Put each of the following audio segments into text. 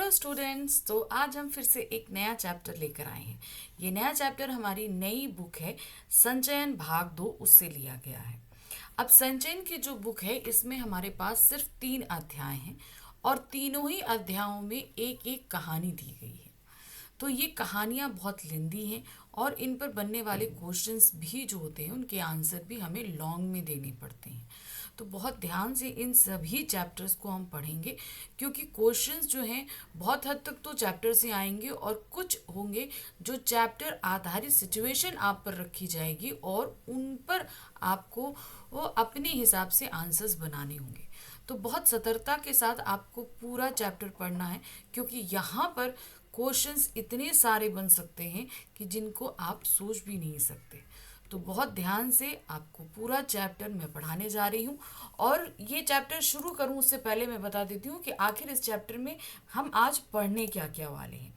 Hello students. तो आज हम फिर से एक नया चैप्टर लेकर आए हैं। ये नया चैप्टर हमारी नई बुक है संचयन भाग 2, उससे लिया गया है। अब संचयन की जो बुक है इसमें हमारे पास सिर्फ 3 अध्याय हैं और तीनों ही अध्यायों में एक एक कहानी दी गई है। तो ये कहानियाँ बहुत लेंदी हैं और इन पर बनने वाले क्वेश्चंस भी जो होते हैं उनके आंसर भी हमें लॉन्ग में देने पड़ते हैं। तो बहुत ध्यान से इन सभी चैप्टर्स को हम पढ़ेंगे, क्योंकि क्वेश्चंस जो हैं बहुत हद तक तो चैप्टर से आएंगे और कुछ होंगे जो चैप्टर आधारित सिचुएशन आप पर रखी जाएगी और उन पर आपको वो अपने हिसाब से आंसर्स बनाने होंगे। तो बहुत सतर्कता के साथ आपको पूरा चैप्टर पढ़ना है, क्योंकि यहाँ पर क्वेश्चंस इतने सारे बन सकते हैं कि जिनको आप सोच भी नहीं सकते। तो बहुत ध्यान से आपको पूरा चैप्टर मैं पढ़ाने जा रही हूँ। और ये चैप्टर शुरू करूँ उससे पहले मैं बता देती हूँ कि आखिर इस चैप्टर में हम आज पढ़ने क्या क्या वाले हैं।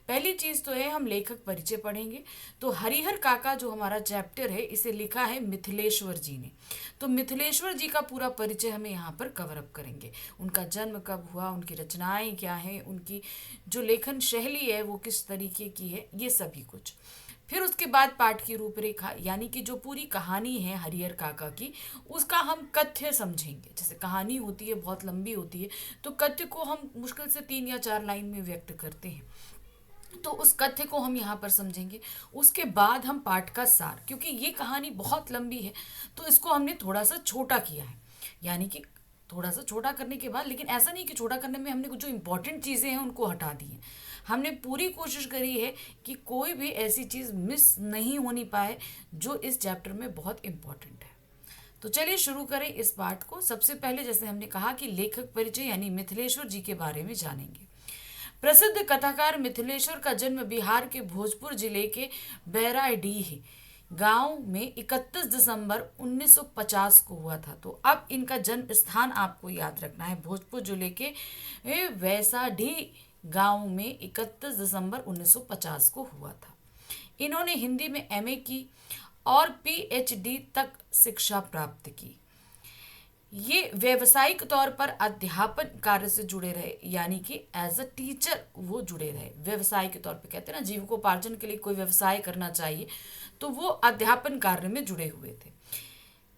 पहली चीज़ तो है हम लेखक परिचय पढ़ेंगे। तो हरिहर काका जो हमारा चैप्टर है इसे लिखा है मिथिलेश्वर जी ने। तो मिथिलेश्वर जी का पूरा परिचय हमें यहाँ पर कवर अप करेंगे। उनका जन्म कब हुआ, उनकी रचनाएं क्या हैं, उनकी जो लेखन शैली है वो किस तरीके की है, ये सभी कुछ। फिर उसके बाद पाठ की रूपरेखा, यानी कि जो पूरी कहानी है हरिहर काका की उसका हम कथ्य समझेंगे। जैसे कहानी होती है बहुत लंबी होती है, तो कथ्य को हम मुश्किल से 3 या 4 लाइन में व्यक्त करते हैं। तो उस कथ्य को हम यहाँ पर समझेंगे। उसके बाद हम पाठ का सार, क्योंकि ये कहानी बहुत लंबी है तो इसको हमने थोड़ा सा छोटा किया है। यानी कि थोड़ा सा छोटा करने के बाद, लेकिन ऐसा नहीं कि छोटा करने में हमने कुछ जो इंपॉर्टेंट चीज़ें हैं उनको हटा दी हैं। हमने पूरी कोशिश करी है कि कोई भी ऐसी चीज़ मिस नहीं होनी पाए जो इस चैप्टर में बहुत इंपॉर्टेंट है। तो चलिए शुरू करें इस पाठ को। सबसे पहले जैसे हमने कहा कि लेखक परिचय यानी मिथिलेश्वर जी के बारे में जानेंगे। प्रसिद्ध कथाकार मिथिलेश्वर का जन्म बिहार के भोजपुर जिले के बैराडीह गांव में 31 दिसंबर 1950 को हुआ था। तो अब इनका जन्म स्थान आपको याद रखना है, भोजपुर जिले के वैसाढी गांव में 31 दिसंबर 1950 को हुआ था। इन्होंने हिंदी में एमए की और पीएचडी तक शिक्षा प्राप्त की। ये व्यावसायिक तौर पर अध्यापन कार्य से जुड़े रहे, यानी कि एज अ टीचर वो जुड़े रहे। व्यवसाय के तौर पे कहते हैं ना, जीविकोपार्जन के लिए कोई व्यवसाय करना चाहिए तो वो अध्यापन कार्य में जुड़े हुए थे।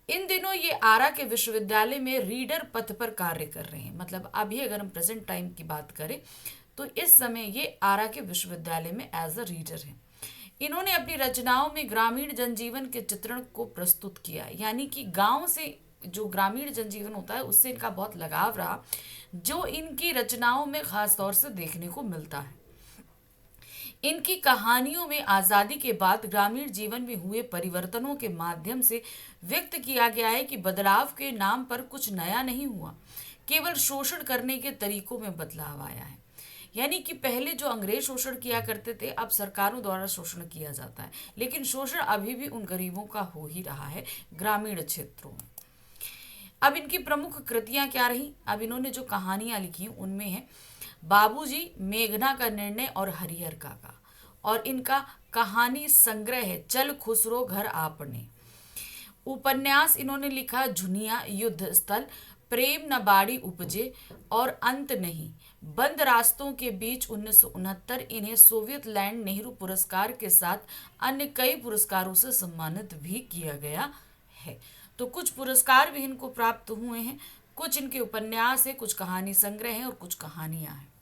इन दिनों ये आरा के विश्वविद्यालय में रीडर पद पर कार्य कर रहे हैं। मतलब अभी अगर हम प्रेजेंट टाइम की बात करें तो इस समय ये आरा के विश्वविद्यालय में एज अ रीडर हैं। इन्होंने अपनी रचनाओं में ग्रामीण जनजीवन के चित्रण को प्रस्तुत किया, यानी कि गांव से जो ग्रामीण जनजीवन होता है उससे इनका बहुत लगाव रहा, जो इनकी रचनाओं में खास तौर से देखने को मिलता है। इनकी कहानियों में आज़ादी के बाद ग्रामीण जीवन में हुए परिवर्तनों के माध्यम से व्यक्त किया गया है कि बदलाव के नाम पर कुछ नया नहीं हुआ, केवल शोषण करने के तरीकों में बदलाव आया है। यानी कि पहले जो अंग्रेज शोषण किया करते थे अब सरकारों द्वारा शोषण किया जाता है, लेकिन शोषण अभी भी उन गरीबों का हो ही रहा है ग्रामीण क्षेत्रों में। अब इनकी प्रमुख कृतियां क्या रही, अब इन्होंने जो कहानियां लिखी उनमें है बाबूजी, मेघना का निर्णय और हरिहर काका। और इनका कहानी संग्रह है चल खुसरो घर आपने। उपन्यास इन्होंने लिखा झुनिया, युद्ध स्थल, प्रेम न बाड़ी उपजे और अंत नहीं, बंद रास्तों के बीच 1969। इन्हें सोवियत लैंड नेहरू पुरस्कार के साथ अन्य कई पुरस्कारों से सम्मानित भी किया गया है। तो कुछ पुरस्कार भी इनको प्राप्त हुए हैं। कुछ इनके उपन्यास है, कुछ कहानी संग्रह है और कुछ कहानियां हैं।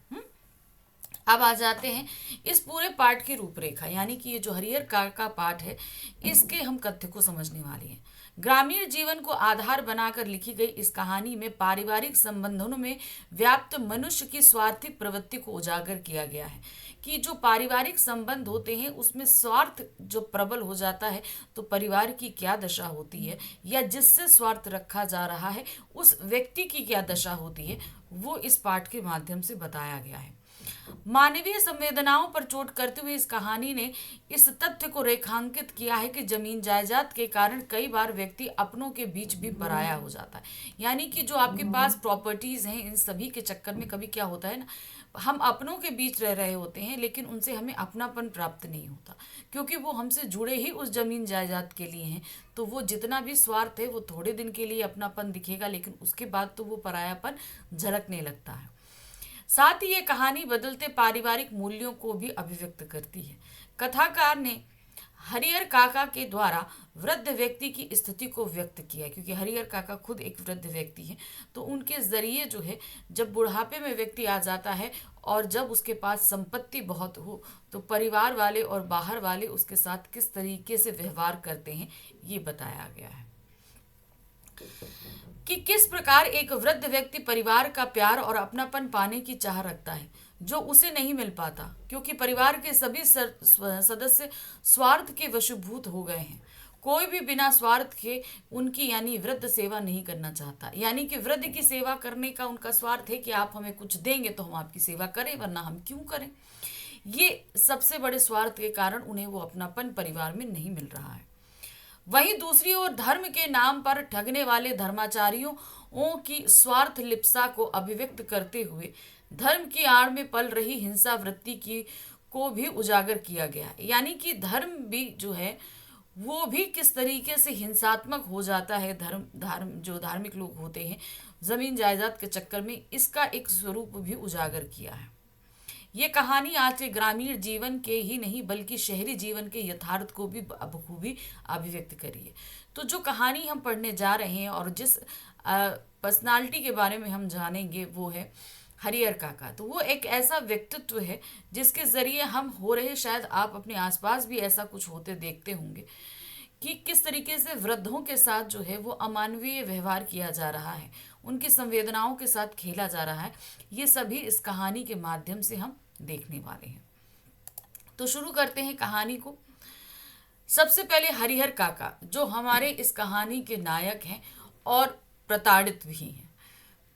अब आ जाते हैं इस पूरे पाठ की रूपरेखा, यानी कि ये जो हरिहर का पाठ है इसके हम कथ्य को समझने वाले हैं। ग्रामीण जीवन को आधार बनाकर लिखी गई इस कहानी में पारिवारिक संबंधों में व्याप्त मनुष्य की स्वार्थी प्रवृत्ति को उजागर किया गया है कि जो पारिवारिक संबंध होते हैं उसमें स्वार्थ जो प्रबल हो जाता है तो परिवार की क्या दशा होती है, या जिससे स्वार्थ रखा जा रहा है उस व्यक्ति की क्या दशा होती है, वो इस पाठ के माध्यम से बताया गया है। मानवीय संवेदनाओं पर चोट करते हुए इस कहानी ने इस तथ्य को रेखांकित किया है कि जमीन जायदाद के कारण कई बार व्यक्ति अपनों के बीच भी पराया हो जाता है। यानी कि जो आपके पास प्रॉपर्टीज हैं इन सभी के चक्कर में कभी क्या होता है ना, हम अपनों के बीच रह रहे होते हैं लेकिन उनसे हमें अपनापन प्राप्त नहीं होता, क्योंकि वो हमसे जुड़े ही उस जमीन जायदाद के लिए हैं। तो वो जितना भी स्वार्थ है वो थोड़े दिन के लिए अपनापन दिखेगा, लेकिन उसके बाद तो वो परायापन झलकने लगता है। साथ ही ये कहानी बदलते पारिवारिक मूल्यों को भी अभिव्यक्त करती है। कथाकार ने हरिहर काका के द्वारा वृद्ध व्यक्ति की स्थिति को व्यक्त किया है, क्योंकि हरिहर काका खुद एक वृद्ध व्यक्ति हैं। तो उनके जरिए जो है, जब बुढ़ापे में व्यक्ति आ जाता है और जब उसके पास संपत्ति बहुत हो, तो परिवार वाले और बाहर वाले उसके साथ किस तरीके से व्यवहार करते हैं, ये बताया गया है कि किस प्रकार एक वृद्ध व्यक्ति परिवार का प्यार और अपनापन पाने की चाह रखता है, जो उसे नहीं मिल पाता, क्योंकि परिवार के सभी सदस्य स्वार्थ के वशीभूत हो गए हैं। कोई भी बिना स्वार्थ के उनकी यानी वृद्ध सेवा नहीं करना चाहता। यानी कि वृद्ध की सेवा करने का उनका स्वार्थ है कि आप हमें कुछ देंगे तो हम आपकी सेवा करें, वरना हम क्यों करें। ये सबसे बड़े स्वार्थ के कारण उन्हें वो अपनापन परिवार में नहीं मिल रहा है। वहीं दूसरी ओर धर्म के नाम पर ठगने वाले धर्माचार्यों की स्वार्थ लिप्सा को अभिव्यक्त करते हुए धर्म की आड़ में पल रही हिंसा वृत्ति की को भी उजागर किया गया है। यानी कि धर्म भी जो है वो भी किस तरीके से हिंसात्मक हो जाता है। जो धार्मिक लोग होते हैं जमीन जायदाद के चक्कर में, इसका एक स्वरूप भी उजागर किया है। ये कहानी आज के ग्रामीण जीवन के ही नहीं बल्कि शहरी जीवन के यथार्थ को भी बखूबी अभिव्यक्त करी है। तो जो कहानी हम पढ़ने जा रहे हैं और जिस पर्सनालिटी के बारे में हम जानेंगे वो है हरिहर काका। तो वो एक ऐसा व्यक्तित्व है जिसके जरिए हम हो रहे, शायद आप अपने आसपास भी ऐसा कुछ होते देखते होंगे, कि किस तरीके से वृद्धों के साथ जो है वो अमानवीय व्यवहार किया जा रहा है, उनकी संवेदनाओं के साथ खेला जा रहा है। ये सभी इस कहानी के माध्यम से हम देखने वाले हैं। तो शुरू करते हैं कहानी को। सबसे पहले हरिहर काका जो हमारे इस कहानी के नायक हैं और प्रताड़ित भी हैं,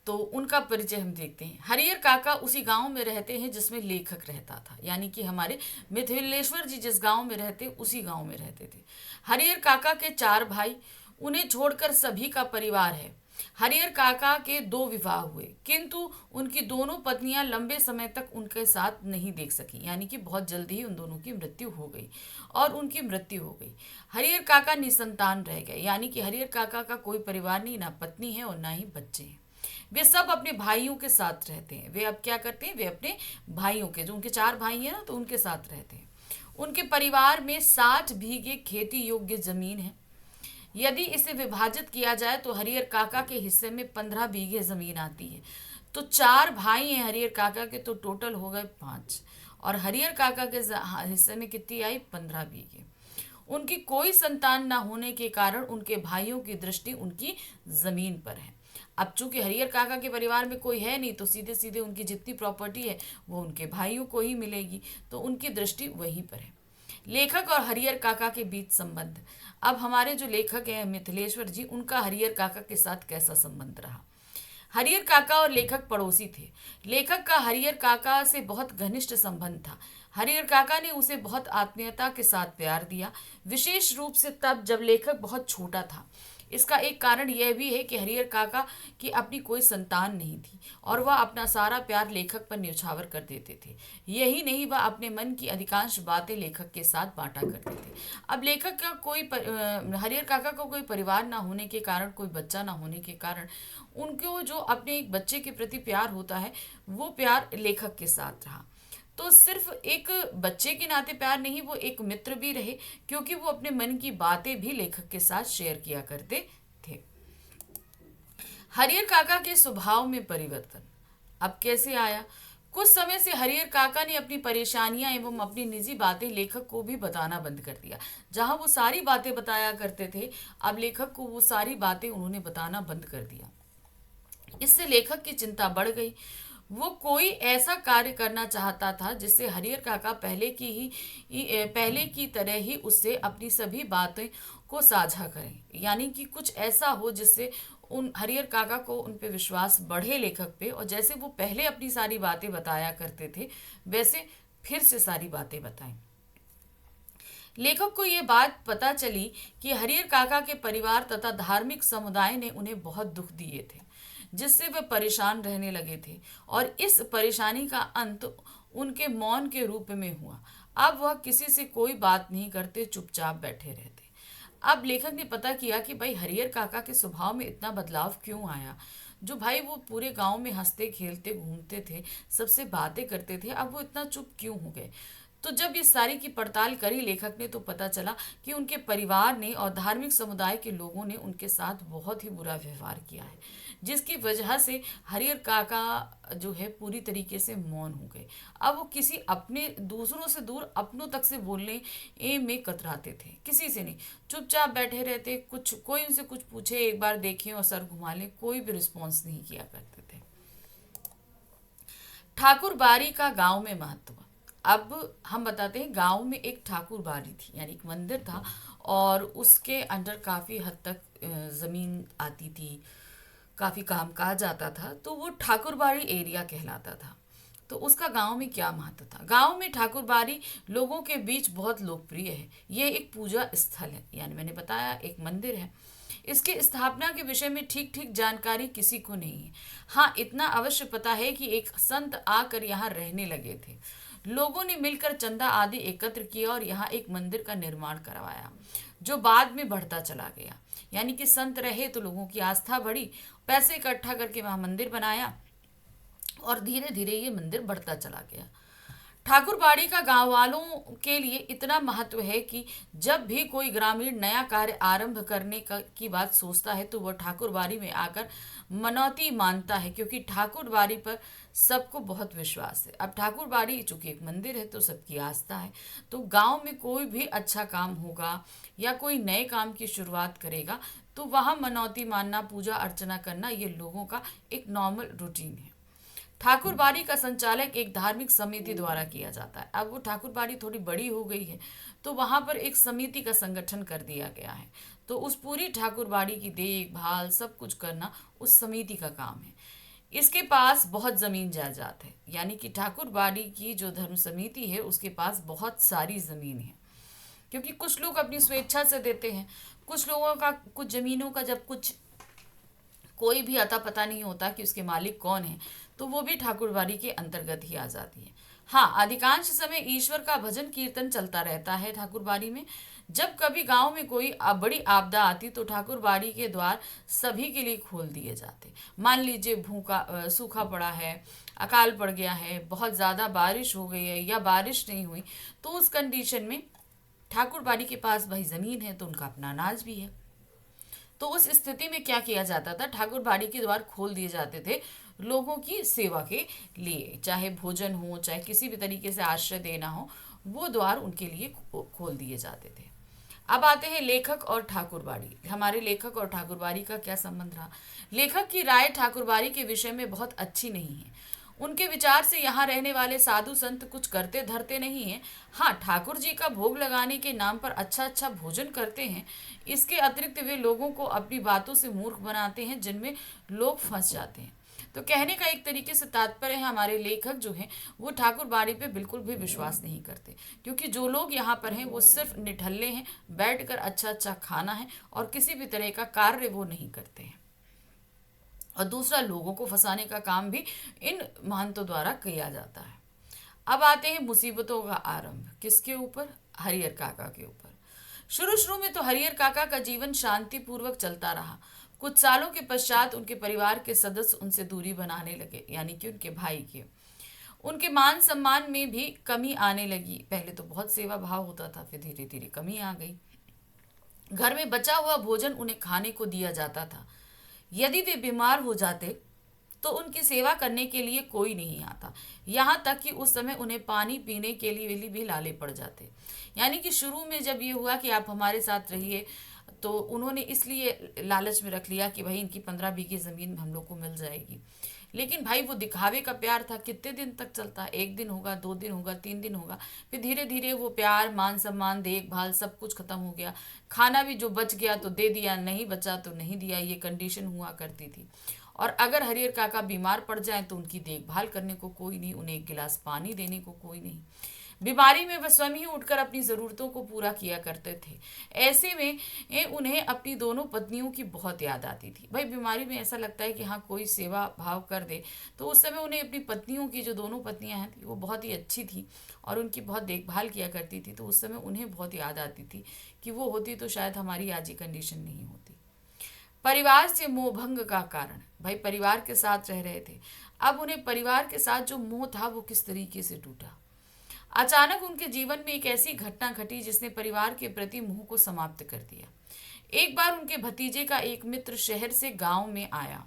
तो उनका परिचय हम देखते हैं। हरिहर काका उसी गांव में रहते हैं जिसमें लेखक रहता था। यानी कि हमारे मिथिलेश्वर जी जिस गांव में रहते उसी गांव में रहते थे। हरिहर काका के 4 भाई, उन्हें छोड़कर सभी का परिवार है। हरिहर काका के 2 विवाह हुए, किंतु उनकी दोनों पत्नियां लंबे समय तक उनके साथ नहीं देख सकी। यानी कि बहुत जल्दी ही उन दोनों की मृत्यु हो गई और उनकी मृत्यु हो गई। हरिहर काका निसंतान रह गए। यानी कि हरिहर काका का कोई परिवार नहीं, ना पत्नी है और ना ही बच्चे हैं। वे सब अपने भाइयों के साथ रहते हैं। वे अब क्या करते हैं, वे अपने भाइयों के, जो उनके 4 भाई हैं ना, तो उनके साथ रहते हैं। उनके परिवार में 60 बीघे खेती योग्य जमीन है। यदि इसे विभाजित किया जाए तो हरिहर काका के हिस्से में 15 बीघे जमीन आती है। तो 4 भाई हैं हरिहर काका के, तो टोटल हो गए 5, और हरिहर काका के हिस्से में कितनी आई, 15 बीघे। उनकी कोई संतान न होने के कारण उनके भाइयों की दृष्टि उनकी जमीन पर है। अब चूंकि हरिहर काका के परिवार में कोई है नहीं, तो सीधे सीधे उनकी जितनी प्रॉपर्टी है वो उनके भाइयों को ही मिलेगी, तो उनकी दृष्टि वहीं पर है। लेखक और हरिहर काका के बीच संबंध। अब हमारे जो लेखक हैं मिथिलेश्वर जी, उनका हरिहर काका के साथ कैसा संबंध रहा। हरिहर काका और लेखक पड़ोसी थे। लेखक का हरिहर काका से बहुत घनिष्ठ संबंध था। हरिहर काका ने उसे बहुत आत्मीयता के साथ प्यार दिया, विशेष रूप से तब जब लेखक बहुत छोटा था। इसका एक कारण यह भी है कि हरिहर काका की अपनी कोई संतान नहीं थी और वह अपना सारा प्यार लेखक पर न्यौछावर कर देते थे। यही नहीं, वह अपने मन की अधिकांश बातें लेखक के साथ बांटा करते थे। अब लेखक का हरिहर काका को कोई परिवार ना होने के कारण, कोई बच्चा ना होने के कारण, उनको जो अपने एक बच्चे के प्रति प्यार होता है वो प्यार लेखक के साथ रहा। तो सिर्फ एक बच्चे के नाते प्यार नहीं, वो एक मित्र भी रहे, क्योंकि वो अपने मन की बातें भी लेखक के साथ शेयर किया करते थे। हरिहर काका के स्वभाव में परिवर्तन अब कैसे आया। कुछ समय से हरिहर काका ने अपनी परेशानियां एवं अपनी निजी बातें लेखक को भी बताना बंद कर दिया। जहां वो सारी बातें बताया करते थे, अब लेखक को वो सारी बातें उन्होंने बताना बंद कर दिया। इससे लेखक की चिंता बढ़ गई। वो कोई ऐसा कार्य करना चाहता था जिससे हरिहर काका पहले की तरह ही उससे अपनी सभी बातें को साझा करें। यानी कि कुछ ऐसा हो जिससे उन हरिहर काका को उन पे विश्वास बढ़े लेखक पे, और जैसे वो पहले अपनी सारी बातें बताया करते थे वैसे फिर से सारी बातें बताएं। लेखक को ये बात पता चली कि हरिहर काका के परिवार तथा धार्मिक समुदाय ने उन्हें बहुत दुख दिए थे, जिससे वे परेशान रहने लगे थे, और इस परेशानी का अंत उनके मौन के रूप में हुआ। अब वह किसी से कोई बात नहीं करते, चुपचाप बैठे रहते। अब लेखक ने पता किया कि भाई हरिहर काका के स्वभाव में इतना बदलाव क्यों आया। जो भाई वो पूरे गांव में हंसते खेलते घूमते थे, सबसे बातें करते थे, अब वो इतना चुप क्यों हो गए। तो जब ये सारी की पड़ताल करी लेखक ने, तो पता चला कि उनके परिवार ने और धार्मिक समुदाय के लोगों ने उनके साथ बहुत ही बुरा व्यवहार किया है, जिसकी वजह से हरिहर काका जो है पूरी तरीके से मौन हो गए। अब वो किसी अपने दूसरों से दूर अपनों तक से बोलने में कतराते थे, किसी से नहीं, चुपचाप बैठे रहते, कुछ कोई उनसे कुछ पूछे एक बार देखें और सर घुमा लें, कोई भी रिस्पॉन्स नहीं किया करते थे। ठाकुर बाड़ी का गांव में महत्व। अब हम बताते हैं, गांव में एक ठाकुर बाड़ी थी, यानी एक मंदिर था, और उसके अंदर काफ़ी हद तक ज़मीन आती थी, काफ़ी काम काज आता था, तो वो ठाकुरबाड़ी एरिया कहलाता था। तो उसका गांव में क्या महत्व था। गांव में ठाकुरबाड़ी लोगों के बीच बहुत लोकप्रिय है। ये एक पूजा स्थल है, यानी मैंने बताया एक मंदिर है। इसके स्थापना के विषय में ठीक ठीक जानकारी किसी को नहीं है। हाँ, इतना अवश्य पता है कि एक संत आकर यहाँ रहने लगे थे। लोगों ने मिलकर चंदा आदि एकत्र किया और यहाँ एक मंदिर का निर्माण करवाया, जो बाद में बढ़ता चला गया। यानी कि संत रहे तो लोगों की आस्था बढ़ी, पैसे इकट्ठा करके वहाँ मंदिर बनाया, और धीरे धीरे ये मंदिर बढ़ता चला गया। ठाकुरबाड़ी का गांव वालों के लिए इतना महत्व है कि जब भी कोई ग्रामीण नया कार्य आरंभ करने की बात सोचता है, तो वह ठाकुरबाड़ी में आकर मनौती मानता है, क्योंकि ठाकुरबाड़ी पर सबको बहुत विश्वास है। अब ठाकुरबाड़ी चूंकि एक मंदिर है तो सबकी आस्था है, तो गांव में कोई भी अच्छा काम होगा या कोई नए काम की शुरुआत करेगा, तो वहाँ मनौती मानना, पूजा अर्चना करना, ये लोगों का एक नॉर्मल रूटीन है। ठाकुरबाड़ी का संचालक एक धार्मिक समिति द्वारा किया जाता है। अब वो ठाकुरबाड़ी थोड़ी बड़ी हो गई है, तो वहाँ पर एक समिति का संगठन कर दिया गया है, तो उस पूरी ठाकुरबाड़ी की देखभाल सब कुछ करना उस समिति का काम है। इसके पास बहुत ज़मीन जायदाद है, यानी कि ठाकुरबाड़ी की जो धर्म समिति है उसके पास बहुत सारी ज़मीन है, क्योंकि कुछ लोग अपनी स्वेच्छा से देते हैं, कुछ लोगों का कुछ ज़मीनों का जब कुछ कोई भी अता पता नहीं होता कि उसके मालिक कौन है, तो वो भी ठाकुरबाड़ी के अंतर्गत ही आ जाती है। हाँ, अधिकांश समय ईश्वर का भजन कीर्तन चलता रहता है ठाकुरबाड़ी में। जब कभी गांव में कोई बड़ी आपदा आती, तो ठाकुरबाड़ी के द्वार सभी के लिए खोल दिए जाते। मान लीजिए सूखा पड़ा है, अकाल पड़ गया है, बहुत ज़्यादा बारिश हो गई है या बारिश नहीं हुई, तो उस कंडीशन में ठाकुरबाड़ी के पास भाई ज़मीन है, तो उनका अपना अनाज भी है। तो उस स्थिति में क्या किया जाता था, ठाकुर बाड़ी के द्वार खोल दिए जाते थे लोगों की सेवा के लिए, चाहे भोजन हो, चाहे किसी भी तरीके से आश्रय देना हो, वो द्वार उनके लिए खोल दिए जाते थे। अब आते हैं लेखक और ठाकुरबाड़ी। हमारे लेखक और ठाकुरबाड़ी का क्या संबंध रहा। लेखक की राय ठाकुरबाड़ी के विषय में बहुत अच्छी नहीं है। उनके विचार से यहाँ रहने वाले साधु संत कुछ करते धरते नहीं हैं। हाँ, ठाकुर जी का भोग लगाने के नाम पर अच्छा अच्छा भोजन करते हैं। इसके अतिरिक्त वे लोगों को अपनी बातों से मूर्ख बनाते हैं, जिनमें लोग फंस जाते हैं। तो कहने का एक तरीके से तात्पर्य है, हमारे लेखक जो हैं वो ठाकुरबाड़ी पे बिल्कुल भी विश्वास नहीं करते, क्योंकि जो लोग यहाँ पर हैं वो सिर्फ निठल्ले हैं, बैठकर अच्छा अच्छा खाना है और किसी भी तरह का कार्य वो नहीं करते हैं। और दूसरा, लोगों को फंसाने का काम भी इन महंतों द्वारा किया जाता है। अब आते हैं मुसीबतों का आरंभ। किसके ऊपर? हरिहर काका के ऊपर। शुरू शुरू में तो हरिहर काका का जीवन शांतिपूर्वक चलता रहा। कुछ सालों के पश्चात उनके परिवार के सदस्य उनसे दूरी बनाने लगे, यानी कि उनके भाई के। उनके मान सम्मान में भी कमी आने लगी। पहले तो बहुत सेवा भाव होता था, फिर धीरे धीरे कमी आ गई। घर में बचा हुआ भोजन उन्हें खाने को दिया जाता था। यदि वे बीमार हो जाते तो उनकी सेवा करने के लिए कोई नहीं आता। यहाँ तक कि उस समय उन्हें पानी पीने के लिए भी लाले पड़ जाते। यानी कि शुरू में जब ये हुआ कि आप हमारे साथ रहिए, तो उन्होंने इसलिए लालच में रख लिया कि भाई इनकी 15 बीघे ज़मीन हम लोग को मिल जाएगी। लेकिन भाई वो दिखावे का प्यार था, कितने दिन तक चलता? एक दिन होगा, 2 दिन होगा, 3 दिन होगा, फिर धीरे धीरे वो प्यार, मान सम्मान, देखभाल सब कुछ खत्म हो गया। खाना भी जो बच गया तो दे दिया, नहीं बचा तो नहीं दिया, ये कंडीशन हुआ करती थी। और अगर हरिहर काका बीमार पड़ जाए तो उनकी देखभाल करने को कोई नहीं, उन्हें एक गिलास पानी देने को कोई नहीं। बीमारी में वह स्वयं ही उठकर अपनी ज़रूरतों को पूरा किया करते थे। ऐसे में उन्हें अपनी दोनों पत्नियों की बहुत याद आती थी। भाई बीमारी में ऐसा लगता है कि हाँ कोई सेवा भाव कर दे, तो उस समय उन्हें अपनी पत्नियों की, जो दोनों पत्नियां हैं वो बहुत ही अच्छी थी और उनकी बहुत देखभाल किया करती थी, तो उस समय उन्हें बहुत याद आती थी कि वो होती तो शायद हमारी आज ये कंडीशन नहीं होती। परिवार से मोहभंग का कारण। भाई परिवार के साथ रह रहे थे, अब उन्हें परिवार के साथ जो मोह था वो किस तरीके से टूटा। अचानक उनके जीवन में एक ऐसी घटना घटी जिसने परिवार के प्रति मोह को समाप्त कर दिया। एक बार उनके भतीजे का एक मित्र शहर से गांव में आया।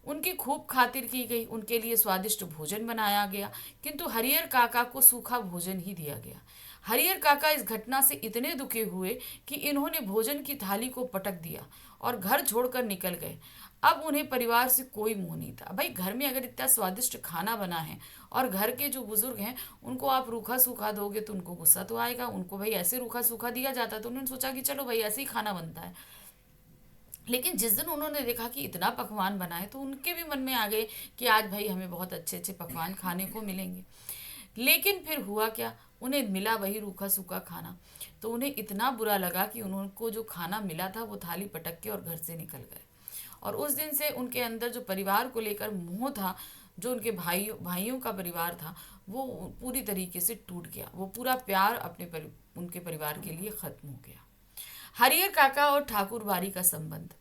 उनकी खूब खातिर की गई, उनके लिए स्वादिष्ट भोजन बनाया गया, किंतु हरियर काका को सूखा भोजन ही दिया गया। हरियर काका इस घटना से इतने दुखी हुए कि इन्होंने भोजन की थाली को पटक दिया और घर छोड़कर निकल गए। अब उन्हें परिवार से कोई मोह नहीं था। भाई घर में अगर इतना स्वादिष्ट खाना बना है और घर के जो बुजुर्ग हैं उनको आप रूखा सूखा दोगे तो उनको गुस्सा तो आएगा। उनको भाई ऐसे रूखा सूखा दिया जाता तो उन्होंने सोचा कि चलो भाई ऐसे ही खाना बनता है। लेकिन जिस दिन उन्होंने देखा कि इतना पकवान बना है तो उनके भी मन में आ गए कि आज भाई हमें बहुत अच्छे अच्छे पकवान खाने को मिलेंगे। लेकिन फिर हुआ क्या, उन्हें मिला वही रूखा सूखा खाना। तो उन्हें इतना बुरा लगा कि उनको जो खाना मिला था वो थाली पटक के और घर से निकल गए। और उस दिन से उनके अंदर जो परिवार को लेकर मोह था, जो उनके भाइयों का परिवार था, वो पूरी तरीके से टूट गया। वो पूरा प्यार उनके परिवार के लिए खत्म हो गया। हरियर काका और ठाकुर बाड़ी का संबंध।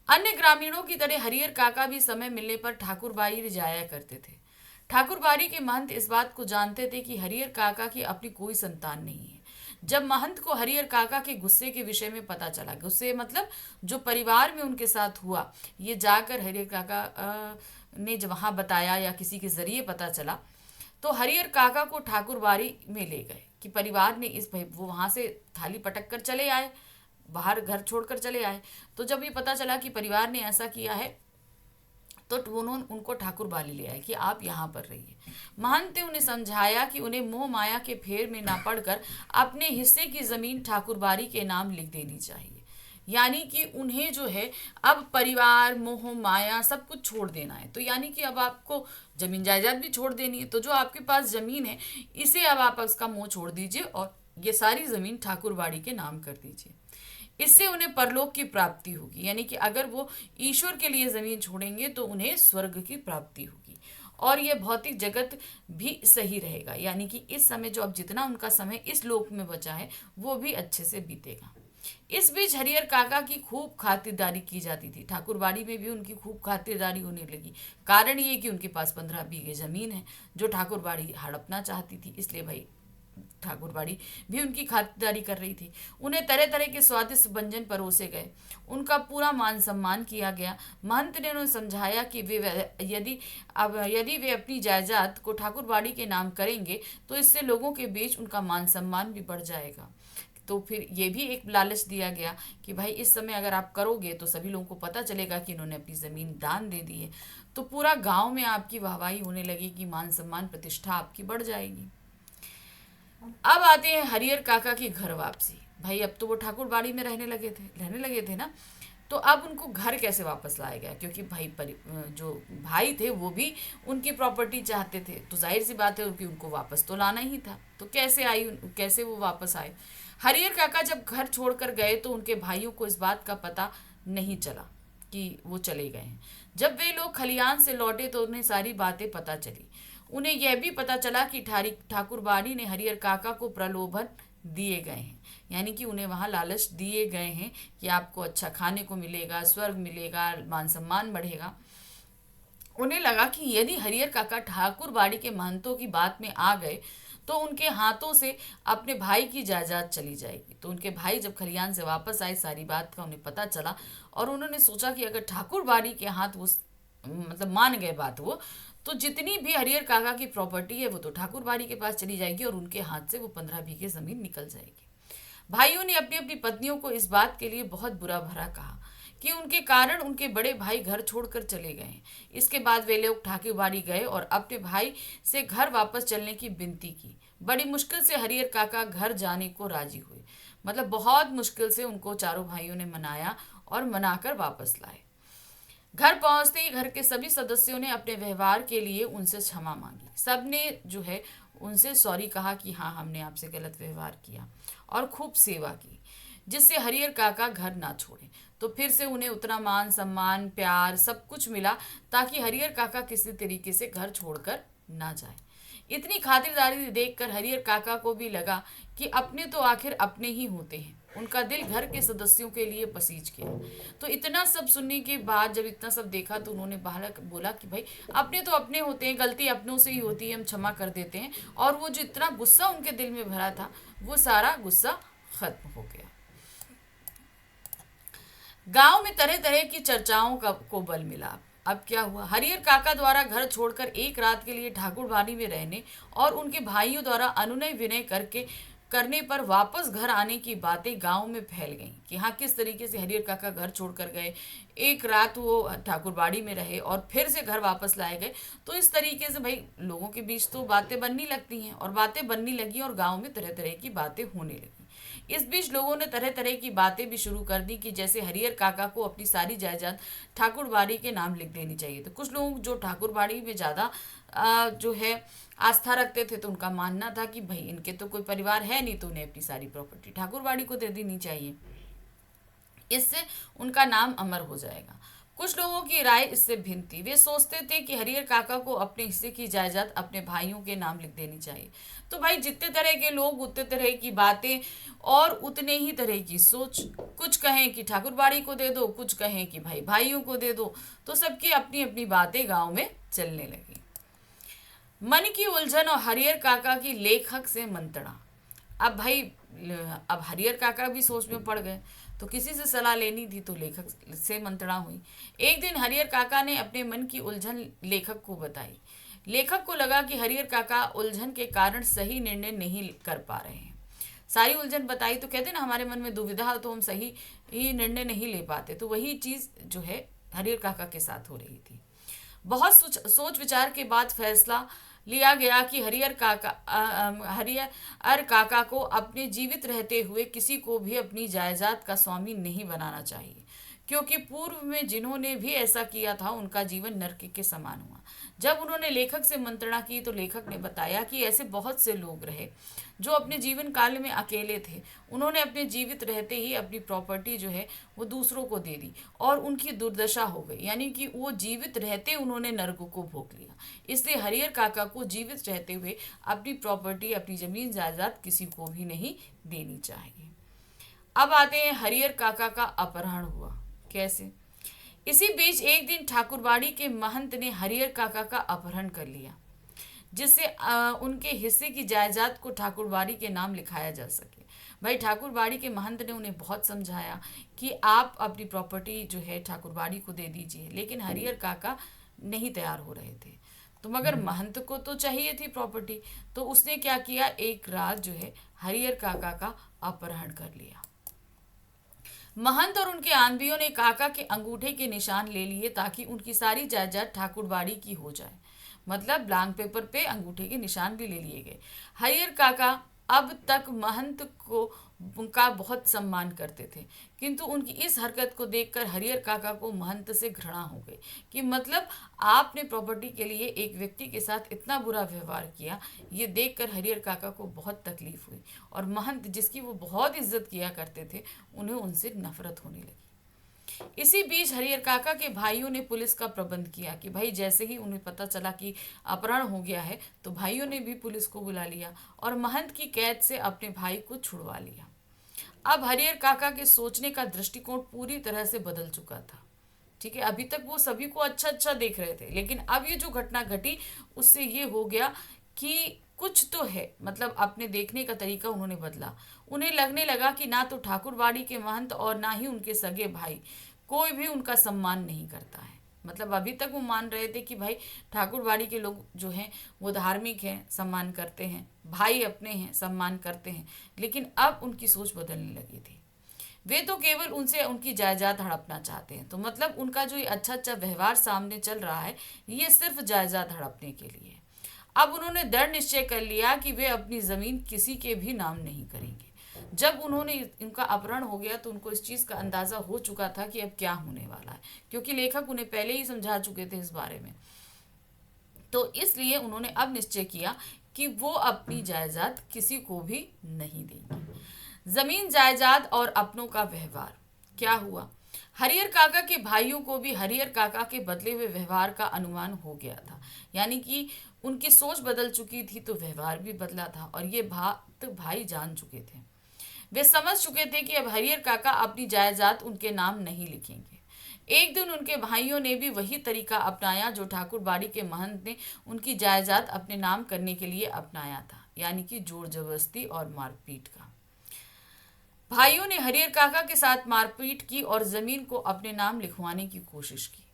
अन्य ग्रामीणों की तरह हरियर काका भी समय मिलने पर ठाकुर बाड़ी जाया करते थे। ठाकुर बाड़ी के महंत इस बात को जानते थे कि हरियर काका की अपनी कोई संतान नहीं है। जब महंत को हरियर काका के गुस्से के विषय में पता चला, गुस्से मतलब जो परिवार में उनके साथ हुआ, ये जाकर हरियर काका ने जब वहां बताया या किसी के जरिए पता चला, तो हरियर काका को ठाकुर बाड़ी में ले गए कि परिवार ने वो वहां से थाली पटक कर चले आए, बाहर घर छोड़कर चले आए। तो जब ये पता चला कि परिवार ने ऐसा किया है तो उन्होंने उनको ठाकुर बाड़ी ले आए कि आप यहाँ पर रहिए। महंत ने उन्हें समझाया कि उन्हें मोह माया के फेर में ना पड़कर अपने हिस्से की जमीन ठाकुर बाड़ी के नाम लिख देनी चाहिए। यानी कि उन्हें जो है अब परिवार मोह माया सब कुछ छोड़ देना है। तो यानी कि अब आपको जमीन जायदाद भी छोड़ देनी है। तो जो आपके पास जमीन है इसे अब आप उसका मोह छोड़ दीजिए और ये सारी जमीन ठाकुर बाड़ी के नाम कर दीजिए। इससे उन्हें परलोक की प्राप्ति होगी। यानी कि अगर वो ईश्वर के लिए जमीन छोड़ेंगे तो उन्हें स्वर्ग की प्राप्ति होगी और ये भौतिक जगत भी सही रहेगा। यानी कि इस समय जो अब जितना उनका समय इस लोक में बचा है वो भी अच्छे से बीतेगा। इस बीच हरियर काका की खूब खातिरदारी की जाती थी। ठाकुर बाड़ी में भी उनकी खूब खातिरदारी होने लगी। कारण ये कि उनके पास 15 बीघे जमीन है जो ठाकुर बाड़ी हड़पना चाहती थी, इसलिए भाई ठाकुर बाड़ी भी उनकी खातिरदारी कर रही थी। उन्हें तरह तरह के स्वादिष्ट व्यंजन परोसे गए, उनका पूरा मान सम्मान किया गया। महंत ने उन्हें समझाया कि यदि वे अपनी जायदाद को ठाकुर बाड़ी के नाम करेंगे तो इससे लोगों के बीच उनका मान सम्मान भी बढ़ जाएगा। तो फिर ये भी एक लालच दिया गया कि भाई इस समय अगर आप करोगे तो सभी लोगों को पता चलेगा कि इन्होंने अपनी ज़मीन दान दे दी है, तो पूरा गांव में आपकी वाहवाही होने लगेगी, मान सम्मान प्रतिष्ठा आपकी बढ़ जाएगी। अब आते हैं हरियर काका की घर वापसी। भाई अब तो वो ठाकुर बाड़ी में रहने लगे थे ना, तो अब उनको घर कैसे वापस लाया गया, क्योंकि जो भाई थे वो भी उनकी प्रॉपर्टी चाहते थे। तो जाहिर सी बात है कि उनको वापस तो लाना ही था। तो कैसे वो वापस आए। हरियर काका जब घर छोड़कर गए तो उनके भाइयों को इस बात का पता नहीं चला कि वो चले गए हैं। जब वे लोग खलियान से लौटे तो उन्हें सारी बातें पता चली। उन्हें यह भी पता चला कि ठाकुर बाड़ी ने हरियर काका को प्रलोभन दिए गए हैं। यानी कि उन्हें वहां लालच दिए गए हैं कि आपको अच्छा खाने को मिलेगा, स्वर्ग मिलेगा, मान सम्मान बढ़ेगा। उन्हें लगा कि यदि हरियर काका ठाकुर बाड़ी के महंतों की बात में आ गए तो उनके हाथों से अपने भाई की जायदाद चली जाएगी। तो उनके भाई जब खलियान से वापस आए, सारी बात का उन्हें पता चला और उन्होंने सोचा कि अगर ठाकुर बाड़ी के हाथ वो मतलब मान गए बात वो, तो जितनी भी हरियर काका की प्रॉपर्टी है वो तो ठाकुर बाड़ी के पास चली जाएगी और उनके हाथ से वो 15 बीघे जमीन निकल जाएगी। भाइयों ने अपनी अपनी पत्नियों को इस बात के लिए बहुत बुरा भरा कहा कि उनके कारण उनके बड़े भाई घर छोड़कर चले गए हैं। इसके बाद वे लोग ठाकुर बाड़ी गए और अपने भाई से घर वापस चलने की विनती की। बड़ी मुश्किल से हरियर काका घर जाने को राजी हुए। मतलब बहुत मुश्किल से उनको चारों भाइयों ने मनाया और मनाकर वापस लाए। घर पहुंचते ही घर के सभी सदस्यों ने अपने व्यवहार के लिए उनसे क्षमा मांगी। सबने जो है उनसे सॉरी कहा कि हाँ हमने आपसे गलत व्यवहार किया और खूब सेवा की, जिससे हरियर काका घर ना छोड़े। तो फिर से उन्हें उतना मान सम्मान प्यार सब कुछ मिला ताकि हरियर काका किसी तरीके से घर छोड़कर ना जाए। इतनी खातिरदारी देखकर हरियर काका को भी लगा कि अपने तो आखिर अपने ही होते हैं, उनका दिल घर के सदस्यों के लिए पसीज गया। तो इतना सब सुनने के बाद जब इतना सब देखा तो उन्होंने बालक बोला कि भाई अपने तो अपने होते हैं, गलती अपनों से ही होती है, हम क्षमा कर देते हैं। और वो जो इतना गुस्सा उनके दिल में भरा था वो सारा गुस्सा खत्म हो गया। गांव में तरह तरह की चर्चाओं को बल मिला। अब क्या हुआ, हरिहर काका द्वारा घर छोड़कर एक रात के लिए ठाकुरबाड़ी में रहने और उनके भाइयों द्वारा अनुनय विनय करने पर वापस घर आने की बातें गांव में फैल गईं कि हाँ किस तरीके से हरिहर काका घर छोड़कर गए, एक रात वो ठाकुरबाड़ी में रहे और फिर से घर वापस लाए गए। तो इस तरीके से भाई लोगों के बीच तो बातें बनने लगती हैं और बातें बनने लगी और गांव में तरह तरह की बातें होने लगी। इस बीच लोगों ने तरह तरह की बातें भी शुरू कर दी कि जैसे हरिहर काका को अपनी सारी जायदाद ठाकुरबाड़ी के नाम लिख देनी चाहिए। तो कुछ लोग जो ठाकुरबाड़ी में ज़्यादा जो है आस्था रखते थे तो उनका मानना था कि भाई इनके तो कोई परिवार है नहीं तो उन्हें अपनी सारी प्रॉपर्टी ठाकुरबाड़ी को दे देनी चाहिए, इससे उनका नाम अमर हो जाएगा। कुछ लोगों की राय इससे भिन्न थी। वे सोचते थे कि हरिहर काका को अपने हिस्से की जायदाद अपने भाइयों के नाम लिख देनी चाहिए। तो भाई जितने तरह के लोग उतने तरह की बातें और उतने ही तरह की सोच। कुछ कहें कि ठाकुरबाड़ी को दे दो, कुछ कहें कि भाई भाइयों को दे दो। तो सबकी अपनी अपनी बातें गांव में चलने लगी। मन की उलझन और हरिहर काका की लेखक से मंत्रणा। अब भाई अब हरिहर काका भी सोच में पड़ गए तो किसी से सलाह लेनी थी तो लेखक से मंत्रणा हुई। एक दिन हरिहर काका ने अपने मन की उलझन लेखक को बताई। लेखक को लगा कि हरिहर काका उलझन के कारण सही निर्णय नहीं कर पा रहे हैं। सारी उलझन बताई तो कहते ना हमारे मन में दुविधा तो हम सही ही निर्णय नहीं ले पाते। तो वही चीज जो है हरिहर काका के साथ हो रही थी। बहुत सोच विचार के बाद फैसला लिया गया कि हरिहर काका को अपने जीवित रहते हुए किसी को भी अपनी जायदाद का स्वामी नहीं बनाना चाहिए, क्योंकि पूर्व में जिन्होंने भी ऐसा किया था उनका जीवन नरक के समान हुआ। जब उन्होंने लेखक से मंत्रणा की तो लेखक ने बताया कि ऐसे बहुत से लोग रहे जो अपने जीवन काल में अकेले थे। उन्होंने अपने जीवित रहते ही अपनी प्रॉपर्टी जो है वो दूसरों को दे दी और उनकी दुर्दशा हो गई, यानी कि वो जीवित रहते उन्होंने नरक को भोग लिया। इसलिए हरिहर काका को जीवित रहते हुए अपनी प्रॉपर्टी, अपनी जमीन जायदाद किसी को भी नहीं देनी चाहिए। अब आते हैं हरिहर काका का अपहरण हुआ कैसे। इसी बीच एक दिन ठाकुरबाड़ी के महंत ने हरिहर काका का अपहरण कर लिया, जिससे उनके हिस्से की जायदाद को ठाकुरबाड़ी के नाम लिखाया जा सके। भाई ठाकुरबाड़ी के महंत ने उन्हें बहुत समझाया कि आप अपनी प्रॉपर्टी जो है ठाकुरबाड़ी को दे दीजिए, लेकिन हरिहर काका नहीं तैयार हो रहे थे। तो मगर महंत को तो चाहिए थी प्रॉपर्टी, तो उसने क्या किया, एक रात जो है हरिहर काका का अपहरण कर लिया। महंत और उनके आंधियों ने काका के अंगूठे के निशान ले लिए ताकि उनकी सारी जायदाद ठाकुरबाड़ी की हो जाए। मतलब ब्लैंक पेपर पे अंगूठे के निशान भी ले लिए गए। हरिहर काका अब तक महंत को उनका बहुत सम्मान करते थे, किंतु उनकी इस हरकत को देखकर हरिहर काका को महंत से घृणा हो गई कि मतलब आपने प्रॉपर्टी के लिए एक व्यक्ति के साथ इतना बुरा व्यवहार किया। ये देखकर हरिहर काका को बहुत तकलीफ हुई और महंत जिसकी वो बहुत इज्जत किया करते थे उन्हें उनसे नफरत होने लगी। इसी बीच हरिहर काका के भाइयों ने पुलिस का प्रबंध किया कि भाई जैसे ही उन्हें पता चला कि अपहरण हो गया है तो भाइयों ने भी पुलिस को बुला लिया और महंत की कैद से अपने भाई को छुड़वा लिया। अब हरिहर काका के सोचने का दृष्टिकोण पूरी तरह से बदल चुका था। ठीक है, अभी तक वो सभी को अच्छा अच्छा देख रहे थे, लेकिन अब ये जो घटना घटी उससे ये हो गया कि कुछ तो है, मतलब अपने देखने का तरीका उन्होंने बदला। उन्हें लगने लगा कि ना तो ठाकुरबाड़ी के महंत और ना ही उनके सगे भाई कोई भी उनका सम्मान नहीं करता है। मतलब अभी तक वो मान रहे थे कि भाई ठाकुरबाड़ी के लोग जो हैं वो धार्मिक हैं, सम्मान करते हैं, भाई अपने हैं, सम्मान करते हैं, लेकिन अब उनकी सोच बदलने लगी थी। वे तो केवल उनसे उनकी जायदाद हड़पना चाहते हैं। तो मतलब उनका जो ये अच्छा अच्छा व्यवहार सामने चल रहा है ये सिर्फ जायदाद हड़पने के लिए है। अब उन्होंने दृढ़ निश्चय कर लिया कि वे अपनी ज़मीन किसी के भी नाम नहीं करेंगे। जब उन्होंने इनका अपहरण हो गया तो उनको इस चीज़ का अंदाज़ा हो चुका था कि अब क्या होने वाला है, क्योंकि लेखक उन्हें पहले ही समझा चुके थे इस बारे में। तो इसलिए उन्होंने अब निश्चय किया कि वो अपनी जायदाद किसी को भी नहीं देंगे। ज़मीन जायदाद और अपनों का व्यवहार क्या हुआ, हरिहर काका के भाइयों को भी हरिहर काका के बदले हुए व्यवहार का अनुमान हो गया था, यानी कि उनकी सोच बदल चुकी थी तो व्यवहार भी बदला था और ये बात भाई जान चुके थे। वे समझ चुके थे कि अब हरियर काका अपनी जायदाद उनके नाम नहीं लिखेंगे। एक दिन उनके भाइयों ने भी वही तरीका अपनाया जो ठाकुर बाड़ी के महंत ने उनकी जायदाद अपने नाम करने के लिए अपनाया था, यानी कि जोर जबरदस्ती और मारपीट का। भाइयों ने हरियर काका के साथ मारपीट की और जमीन को अपने नाम लिखवाने की कोशिश की।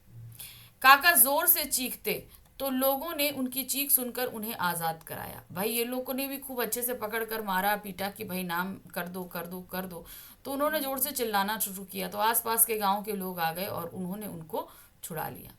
काका जोर से चीखते तो लोगों ने उनकी चीख सुनकर उन्हें आज़ाद कराया। भाई ये लोगों ने भी खूब अच्छे से पकड़ कर मारा पीटा कि भाई नाम कर दो कर दो कर दो। तो उन्होंने जोर से चिल्लाना शुरू किया तो आसपास के गांव के लोग आ गए और उन्होंने उनको छुड़ा लिया।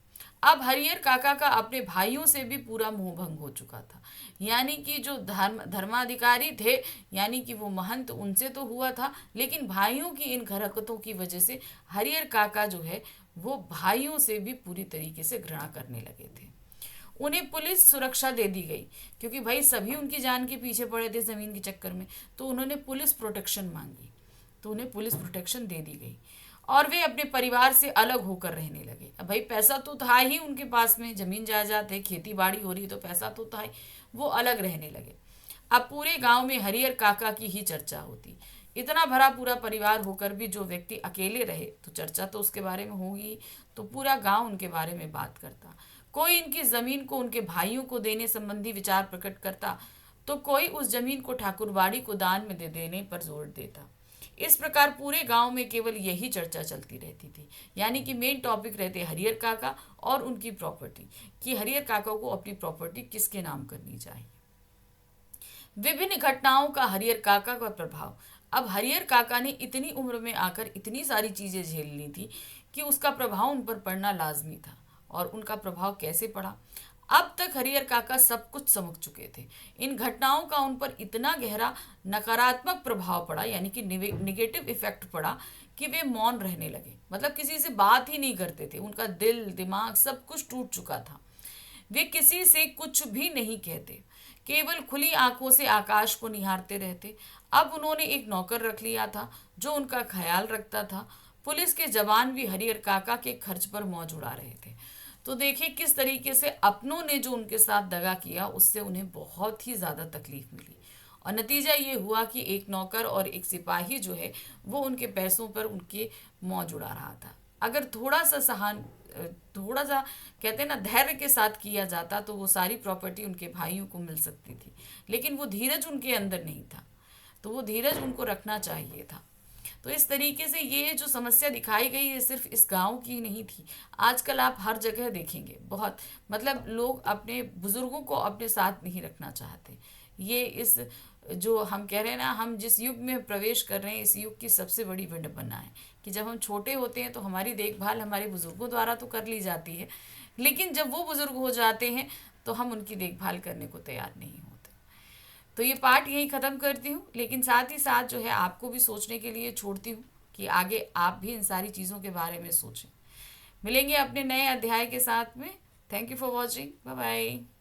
अब हरियर काका का अपने भाइयों से भी पूरा मोह भंग हो चुका था, यानी कि जो धर्माधिकारी थे, यानी कि वो महंत, उनसे तो हुआ था, लेकिन भाइयों की इन हरकतों की वजह से हरियर काका जो है वो भाइयों से भी पूरी तरीके से घृणा करने लगे थे। उन्हें पुलिस सुरक्षा दे दी गई क्योंकि भाई सभी उनकी जान के पीछे पड़े थे ज़मीन के चक्कर में, तो उन्होंने पुलिस प्रोटेक्शन मांगी, तो उन्हें पुलिस प्रोटेक्शन दे दी गई और वे अपने परिवार से अलग होकर रहने लगे। अब भाई पैसा तो था ही उनके पास में, जमीन जायदाद है, खेती बाड़ी हो रही, तो पैसा तो था ही, वो अलग रहने लगे। अब पूरे गांव में हरियर काका की ही चर्चा होती। इतना भरा पूरा परिवार होकर भी जो व्यक्ति अकेले रहे तो चर्चा तो उसके बारे में होगी, तो पूरा गांव उनके बारे में बात करता। कोई इनकी जमीन को उनके भाइयों को देने संबंधी विचार प्रकट करता तो कोई उस जमीन को ठाकुरबाड़ी को दान में दे देने पर जोर देता। इस प्रकार पूरे गांव में केवल यही चर्चा चलती रहती थी, यानी कि मेन टॉपिक रहते हरियर काका और उनकी प्रॉपर्टी, कि हरियर काका को अपनी प्रॉपर्टी किसके नाम करनी चाहिए। विभिन्न घटनाओं का हरियर काका का प्रभाव। अब हरियर काका ने इतनी उम्र में आकर इतनी सारी चीजें झेल ली थी कि उसका प्रभाव उन पर पड़ना लाजमी था। और उनका प्रभाव कैसे पड़ा? अब तक हरियर काका सब कुछ समझ चुके थे। इन घटनाओं का उन पर इतना गहरा नकारात्मक प्रभाव पड़ा, यानी कि निगेटिव इफेक्ट पड़ा, कि वे मौन रहने लगे, मतलब किसी से बात ही नहीं करते थे। उनका दिल दिमाग सब कुछ टूट चुका था। वे किसी से कुछ भी नहीं कहते, केवल खुली आंखों से आकाश को निहारते रहते। अब उन्होंने एक नौकर रख लिया था जो उनका ख्याल रखता था। पुलिस के जवान भी हरियर काका के खर्च पर मौज उड़ा रहे थे। तो देखिए किस तरीके से अपनों ने जो उनके साथ दगा किया उससे उन्हें बहुत ही ज़्यादा तकलीफ मिली। और नतीजा ये हुआ कि एक नौकर और एक सिपाही जो है वो उनके पैसों पर उनके मौज उड़ा रहा था। अगर थोड़ा सा कहते हैं ना धैर्य के साथ किया जाता तो वो सारी प्रॉपर्टी उनके भाइयों को मिल सकती थी, लेकिन वो धीरज उनके अंदर नहीं था, तो वो धीरज उनको रखना चाहिए था। तो इस तरीके से ये जो समस्या दिखाई गई है सिर्फ इस गांव की नहीं थी। आजकल आप हर जगह देखेंगे, बहुत मतलब लोग अपने बुजुर्गों को अपने साथ नहीं रखना चाहते। ये इस जो हम कह रहे हैं ना, हम जिस युग में प्रवेश कर रहे हैं इस युग की सबसे बड़ी विडंबना है कि जब हम छोटे होते हैं तो हमारी देखभाल हमारे बुजुर्गों द्वारा तो कर ली जाती है, लेकिन जब वो बुजुर्ग हो जाते हैं तो हम उनकी देखभाल करने को तैयार नहीं होते। तो ये पार्ट यहीं ख़त्म करती हूँ, लेकिन साथ ही साथ जो है आपको भी सोचने के लिए छोड़ती हूँ कि आगे आप भी इन सारी चीज़ों के बारे में सोचें। मिलेंगे अपने नए अध्याय के साथ में। Thank you for watching. Bye bye.